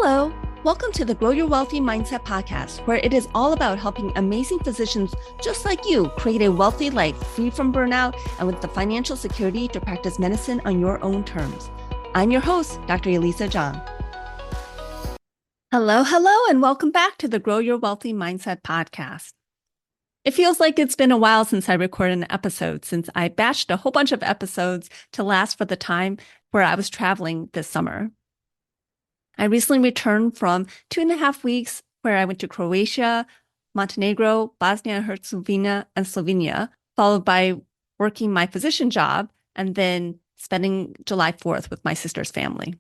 Hello, welcome to the Grow Your Wealthy Mindset podcast, where it is all about helping amazing physicians just like you create a wealthy life free from burnout and with the financial security to practice medicine on your own terms. I'm your host, Dr. Elisa Chiang. Hello, and welcome back to the Grow Your Wealthy Mindset podcast. It feels like it's been a while since I recorded an episode, since I batched a whole bunch of episodes to last for the time where I was traveling this summer. I recently returned from 2.5 weeks where I went to Croatia, Montenegro, Bosnia and Herzegovina, and Slovenia, followed by working my physician job and then spending July 4th with my sister's family.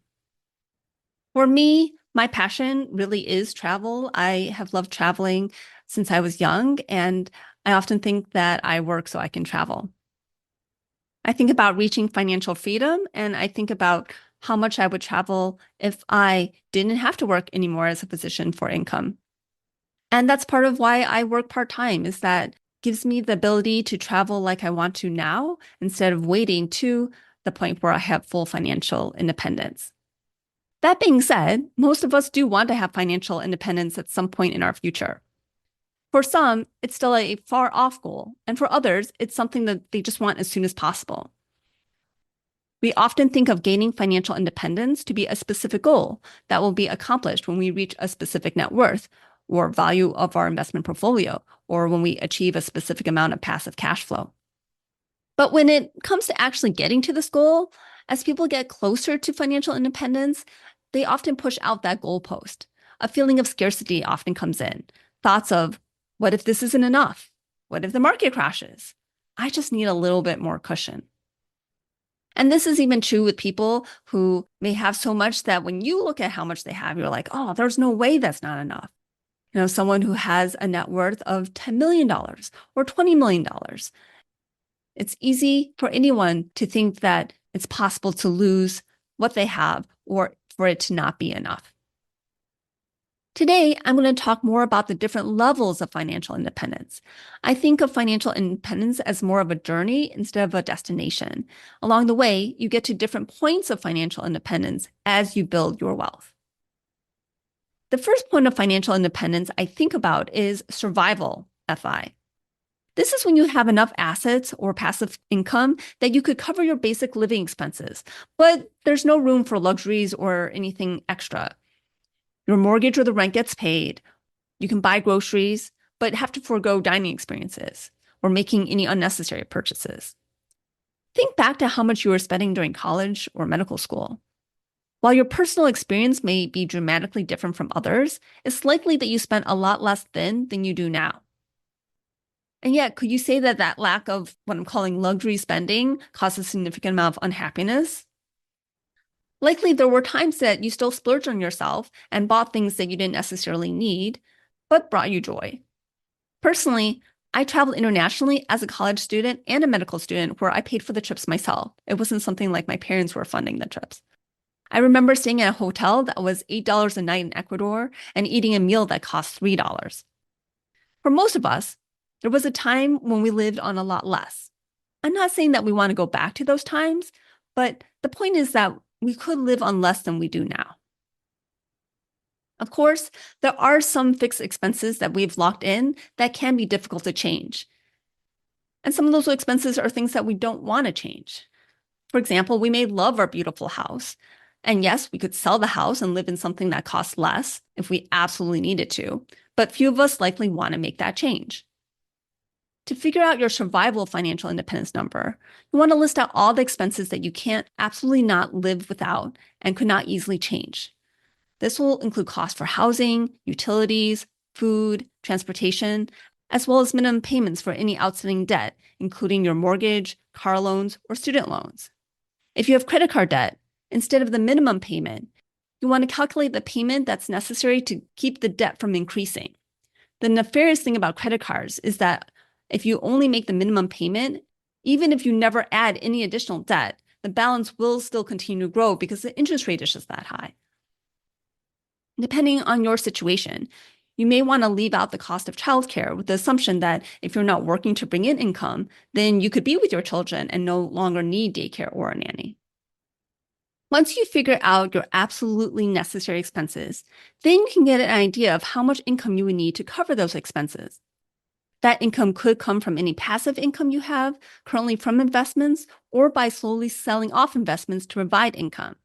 For me, my passion really is travel. I have loved traveling since I was young, and I often think that I work so I can travel. I think about reaching financial freedom, and I think about how much I would travel if I didn't have to work anymore as a physician for income. And that's part of why I work part-time, is that gives me the ability to travel like I want to now, instead of waiting to the point where I have full financial independence. That being said, most of us do want to have financial independence at some point in our future. For some, it's still a far off goal, and for others, it's something that they just want as soon as possible. We often think of gaining financial independence to be a specific goal that will be accomplished when we reach a specific net worth or value of our investment portfolio, or when we achieve a specific amount of passive cash flow. But when it comes to actually getting to this goal, as people get closer to financial independence, they often push out that goalpost. A feeling of scarcity often comes in. Thoughts of, what if this isn't enough? What if the market crashes? I just need a little bit more cushion. And this is even true with people who may have so much that when you look at how much they have, you're like, oh, there's no way that's not enough. Someone who has a net worth of $10 million or $20 million. It's easy for anyone to think that it's possible to lose what they have or for it to not be enough. Today, I'm going to talk more about the different levels of financial independence. I think of financial independence as more of a journey instead of a destination. Along the way, you get to different points of financial independence as you build your wealth. The first point of financial independence I think about is survival FI. This is when you have enough assets or passive income that you could cover your basic living expenses, but there's no room for luxuries or anything extra. Your mortgage or the rent gets paid. You can buy groceries, but have to forego dining experiences or making any unnecessary purchases. Think back to how much you were spending during college or medical school. While your personal experience may be dramatically different from others, it's likely that you spent a lot less then than you do now. And yet, could you say that that lack of what I'm calling luxury spending caused a significant amount of unhappiness? Likely there were times that you still splurged on yourself and bought things that you didn't necessarily need, but brought you joy. Personally, I traveled internationally as a college student and a medical student where I paid for the trips myself. It wasn't something like my parents were funding the trips. I remember staying at a hotel that was $8 a night in Ecuador and eating a meal that cost $3. For most of us, there was a time when we lived on a lot less. I'm not saying that we want to go back to those times, but the point is that we could live on less than we do now. Of course, there are some fixed expenses that we've locked in that can be difficult to change. And some of those expenses are things that we don't want to change. For example, we may love our beautiful house. And yes, we could sell the house and live in something that costs less if we absolutely needed to, but few of us likely want to make that change. To figure out your survival financial independence number, you want to list out all the expenses that you can't absolutely not live without and could not easily change. This will include costs for housing, utilities, food, transportation, as well as minimum payments for any outstanding debt, including your mortgage, car loans, or student loans. If you have credit card debt, instead of the minimum payment, you want to calculate the payment that's necessary to keep the debt from increasing. The nefarious thing about credit cards is that if you only make the minimum payment, even if you never add any additional debt, the balance will still continue to grow because the interest rate is just that high. Depending on your situation, you may want to leave out the cost of childcare with the assumption that if you're not working to bring in income, then you could be with your children and no longer need daycare or a nanny. Once you figure out your absolutely necessary expenses, then you can get an idea of how much income you would need to cover those expenses. That income could come from any passive income you have currently from investments or by slowly selling off investments to provide income.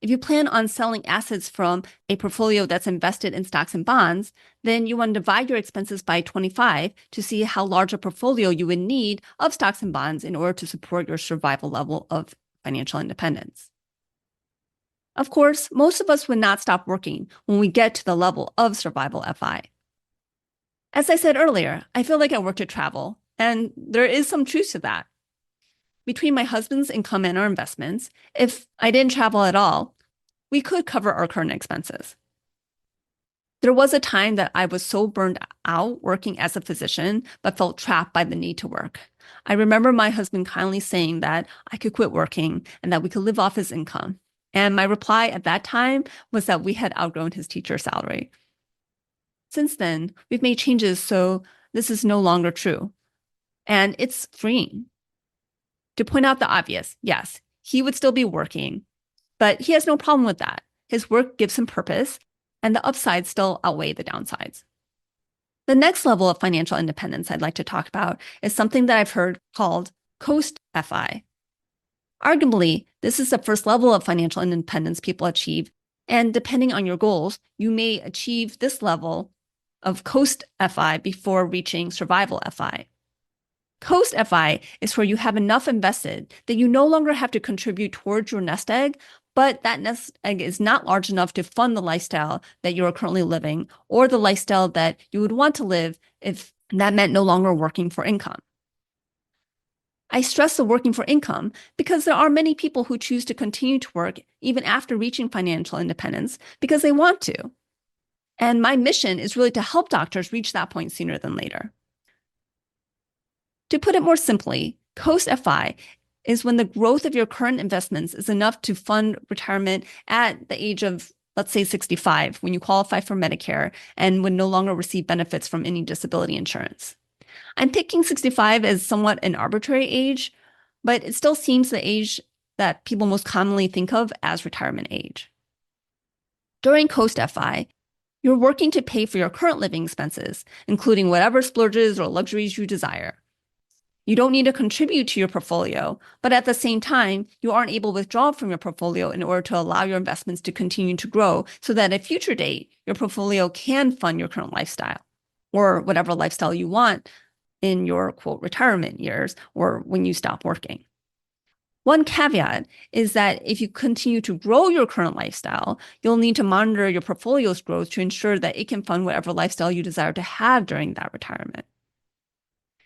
If you plan on selling assets from a portfolio that's invested in stocks and bonds, then you want to divide your expenses by 25 to see how large a portfolio you would need of stocks and bonds in order to support your survival level of financial independence. Of course, most of us would not stop working when we get to the level of survival FI. As I said earlier, I feel like I work to travel, and there is some truth to that. Between my husband's income and our investments, if I didn't travel at all, we could cover our current expenses. There was a time that I was so burned out working as a physician, but felt trapped by the need to work. I remember my husband kindly saying that I could quit working and that we could live off his income. And my reply at that time was that we had outgrown his teacher salary. Since then, we've made changes so this is no longer true. And it's freeing. To point out the obvious, yes, he would still be working, but he has no problem with that. His work gives him purpose, and the upsides still outweigh the downsides. The next level of financial independence I'd like to talk about is something that I've heard called Coast FI. Arguably, this is the first level of financial independence people achieve, and depending on your goals, you may achieve this level of Coast FI before reaching Survival FI. Coast FI is where you have enough invested that you no longer have to contribute towards your nest egg, but that nest egg is not large enough to fund the lifestyle that you are currently living or the lifestyle that you would want to live if that meant no longer working for income. I stress the working for income because there are many people who choose to continue to work even after reaching financial independence because they want to. And my mission is really to help doctors reach that point sooner than later. To put it more simply, Coast FI is when the growth of your current investments is enough to fund retirement at the age of, let's say, 65, when you qualify for Medicare and would no longer receive benefits from any disability insurance. I'm picking 65 as somewhat an arbitrary age, but it still seems the age that people most commonly think of as retirement age. During Coast FI, you're working to pay for your current living expenses, including whatever splurges or luxuries you desire. You don't need to contribute to your portfolio, but at the same time, you aren't able to withdraw from your portfolio in order to allow your investments to continue to grow so that at a future date, your portfolio can fund your current lifestyle or whatever lifestyle you want in your quote retirement years or when you stop working. One caveat is that if you continue to grow your current lifestyle, you'll need to monitor your portfolio's growth to ensure that it can fund whatever lifestyle you desire to have during that retirement.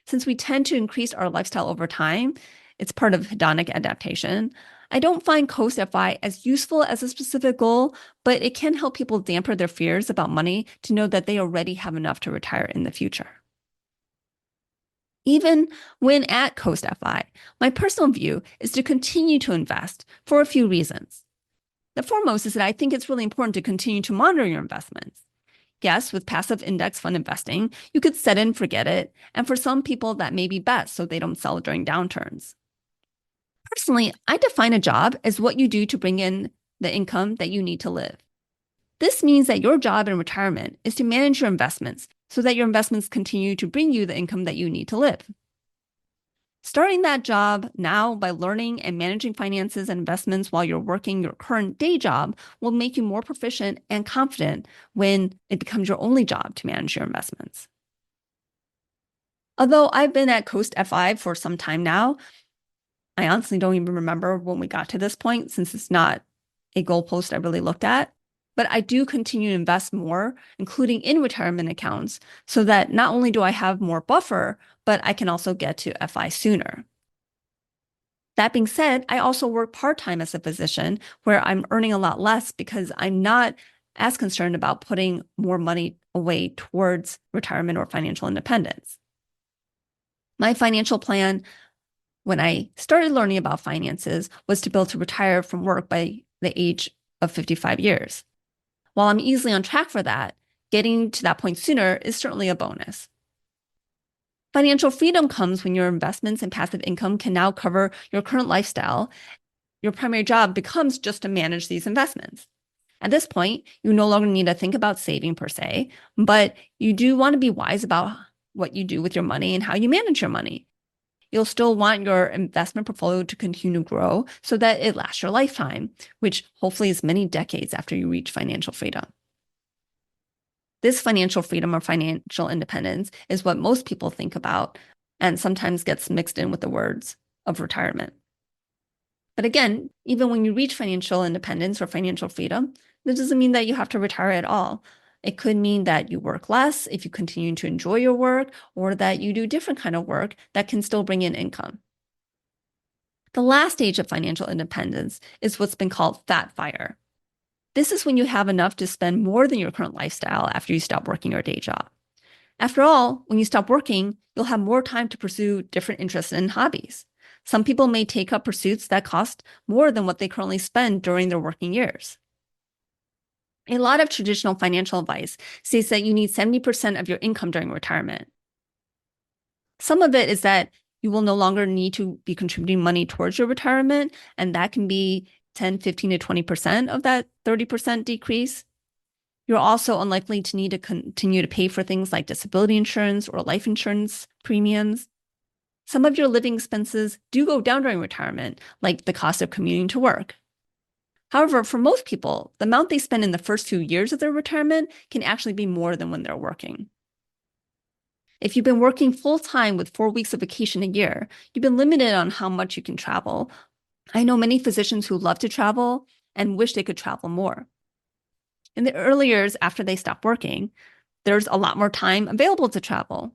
Since we tend to increase our lifestyle over time, it's part of hedonic adaptation. I don't find Coast FI as useful as a specific goal, but it can help people damper their fears about money to know that they already have enough to retire in the future. Even when at Coast FI, my personal view is to continue to invest for a few reasons. The foremost is that I think it's really important to continue to monitor your investments. Yes, with passive index fund investing, you could set it and forget it, and for some people that may be best so they don't sell during downturns. Personally, I define a job as what you do to bring in the income that you need to live. This means that your job in retirement is to manage your investments so that your investments continue to bring you the income that you need to live. Starting that job now by learning and managing finances and investments while you're working your current day job will make you more proficient and confident when it becomes your only job to manage your investments. Although I've been at Coast FI for some time now, I honestly don't even remember when we got to this point since it's not a goalpost I really looked at. But I do continue to invest more, including in retirement accounts, so that not only do I have more buffer, but I can also get to FI sooner. That being said, I also work part-time as a physician where I'm earning a lot less because I'm not as concerned about putting more money away towards retirement or financial independence. My financial plan when I started learning about finances was to be able to retire from work by the age of 55 years. While I'm easily on track for that, getting to that point sooner is certainly a bonus. Financial freedom comes when your investments and passive income can now cover your current lifestyle, your primary job becomes just to manage these investments. At this point, you no longer need to think about saving per se, but you do want to be wise about what you do with your money and how you manage your money. You'll still want your investment portfolio to continue to grow so that it lasts your lifetime, which hopefully is many decades after you reach financial freedom. This financial freedom or financial independence is what most people think about and sometimes gets mixed in with the words of retirement. But again, even when you reach financial independence or financial freedom, that doesn't mean that you have to retire at all. It could mean that you work less if you continue to enjoy your work, or that you do different kind of work that can still bring in income. The last stage of financial independence is what's been called fat fire. This is when you have enough to spend more than your current lifestyle after you stop working your day job. After all, when you stop working, you'll have more time to pursue different interests and hobbies. Some people may take up pursuits that cost more than what they currently spend during their working years. A lot of traditional financial advice says that you need 70% of your income during retirement. Some of it is that you will no longer need to be contributing money towards your retirement, and that can be 10, 15 to 20% of that 30% decrease. You're also unlikely to need to continue to pay for things like disability insurance or life insurance premiums. Some of your living expenses do go down during retirement, like the cost of commuting to work. However, for most people, the amount they spend in the first few years of their retirement can actually be more than when they're working. If you've been working full-time with 4 weeks of vacation a year, you've been limited on how much you can travel. I know many physicians who love to travel and wish they could travel more. In the early years after they stop working, there's a lot more time available to travel.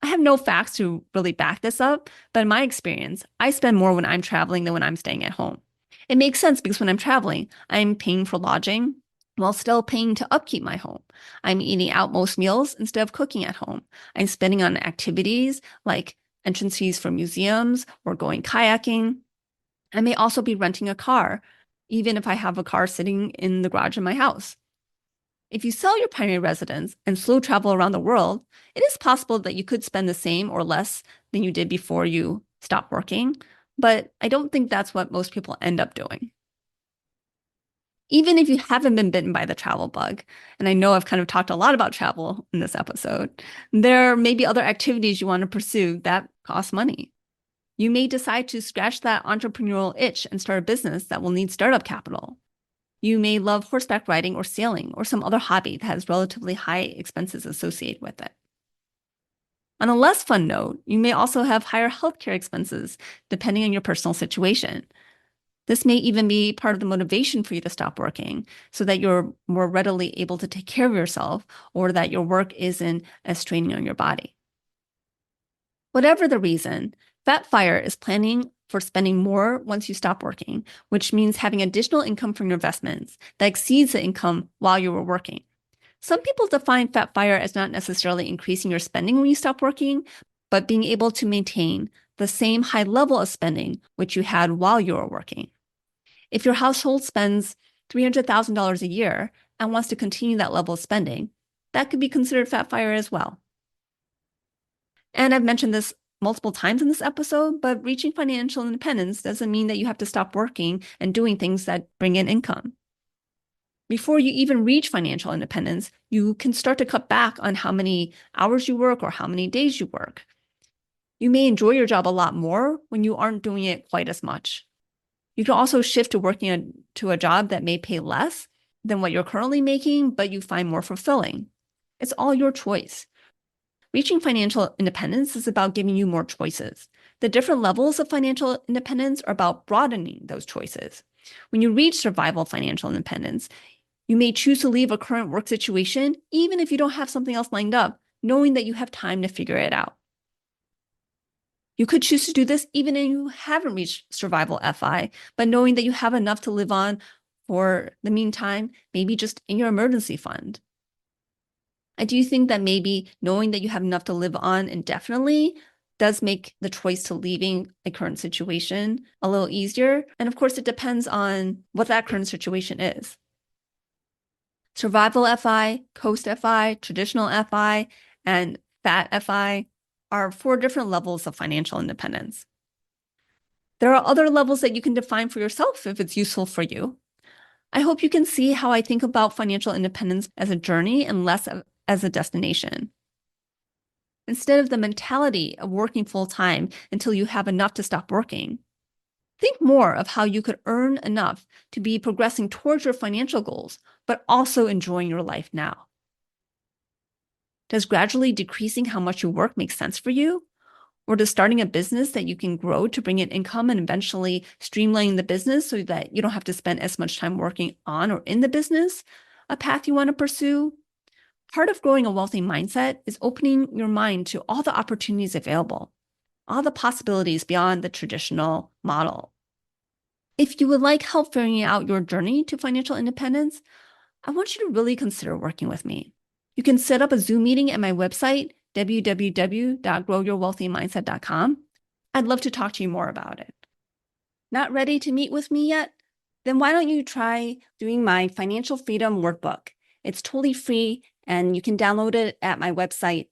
I have no facts to really back this up, but in my experience, I spend more when I'm traveling than when I'm staying at home. It makes sense because when I'm traveling, I'm paying for lodging while still paying to upkeep my home. I'm eating out most meals instead of cooking at home. I'm spending on activities like entrance fees for museums or going kayaking. I may also be renting a car, even if I have a car sitting in the garage of my house. If you sell your primary residence and slow travel around the world, it is possible that you could spend the same or less than you did before you stopped working, but I don't think that's what most people end up doing. Even if you haven't been bitten by the travel bug, and I know I've kind of talked a lot about travel in this episode, there may be other activities you want to pursue that cost money. You may decide to scratch that entrepreneurial itch and start a business that will need startup capital. You may love horseback riding or sailing or some other hobby that has relatively high expenses associated with it. On a less fun note, you may also have higher healthcare expenses depending on your personal situation. This may even be part of the motivation for you to stop working so that you're more readily able to take care of yourself or that your work isn't as straining on your body. Whatever the reason, Fat Fire is planning for spending more once you stop working, which means having additional income from your investments that exceeds the income while you were working. Some people define Fat Fire as not necessarily increasing your spending when you stop working, but being able to maintain the same high level of spending which you had while you were working. If your household spends $300,000 a year and wants to continue that level of spending, that could be considered Fat Fire as well. And I've mentioned this multiple times in this episode, but reaching financial independence doesn't mean that you have to stop working and doing things that bring in income. Before you even reach financial independence, you can start to cut back on how many hours you work or how many days you work. You may enjoy your job a lot more when you aren't doing it quite as much. You can also shift to working to a job that may pay less than what you're currently making, but you find more fulfilling. It's all your choice. Reaching financial independence is about giving you more choices. The different levels of financial independence are about broadening those choices. When you reach survival financial independence, you may choose to leave a current work situation, even if you don't have something else lined up, knowing that you have time to figure it out. You could choose to do this even if you haven't reached survival FI, but knowing that you have enough to live on for the meantime, maybe just in your emergency fund. I do think that maybe knowing that you have enough to live on indefinitely does make the choice to leaving a current situation a little easier. And of course, it depends on what that current situation is. Survival FI, Coast FI, Traditional FI, and Fat FI are 4 different levels of financial independence. There are other levels that you can define for yourself if it's useful for you. I hope you can see how I think about financial independence as a journey and less as a destination. Instead of the mentality of working full-time until you have enough to stop working, think more of how you could earn enough to be progressing towards your financial goals, but also enjoying your life now. Does gradually decreasing how much you work make sense for you? Or does starting a business that you can grow to bring in income and eventually streamlining the business so that you don't have to spend as much time working on or in the business a path you want to pursue? Part of growing a wealthy mindset is opening your mind to all the opportunities available, all the possibilities beyond the traditional model. If you would like help figuring out your journey to financial independence, I want you to really consider working with me. You can set up a Zoom meeting at my website, www.growyourwealthymindset.com. I'd love to talk to you more about it. Not ready to meet with me yet? Then why don't you try doing my Financial Freedom Workbook? It's totally free, and you can download it at my website,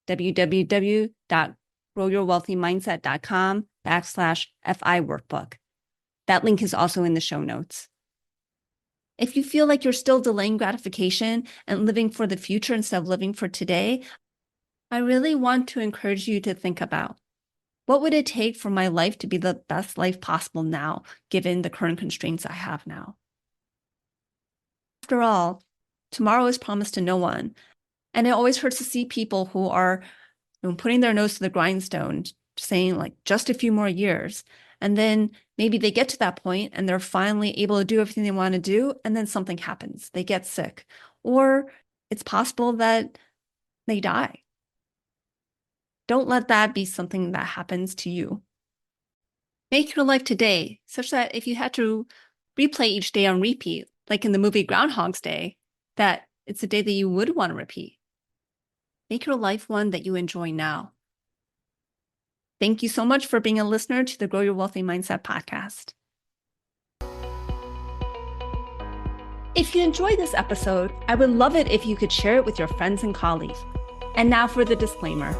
www.growyourwealthymindset.com/FI workbook. That link is also in the show notes. If you feel like you're still delaying gratification and living for the future instead of living for today, I really want to encourage you to think about what would it take for my life to be the best life possible now, given the current constraints I have now. After all, tomorrow is promised to no one, and it always hurts to see people who are putting their nose to the grindstone, saying like just a few more years. And then maybe they get to that point and they're finally able to do everything they want to do, and then something happens. They get sick, or it's possible that they die. Don't let that be something that happens to you. Make your life today such that if you had to replay each day on repeat, like in the movie Groundhog's Day, that it's a day that you would want to repeat. Make your life one that you enjoy now. Thank you so much for being a listener to the Grow Your Wealthy Mindset podcast. If you enjoyed this episode, I would love it if you could share it with your friends and colleagues. And now for the disclaimer.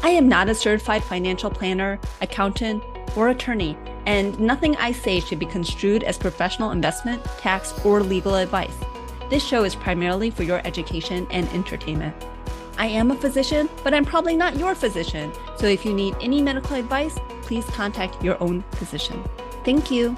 I am not a certified financial planner, accountant, or attorney, and nothing I say should be construed as professional investment, tax, or legal advice. This show is primarily for your education and entertainment. I am a physician, but I'm probably not your physician. So if you need any medical advice, please contact your own physician. Thank you.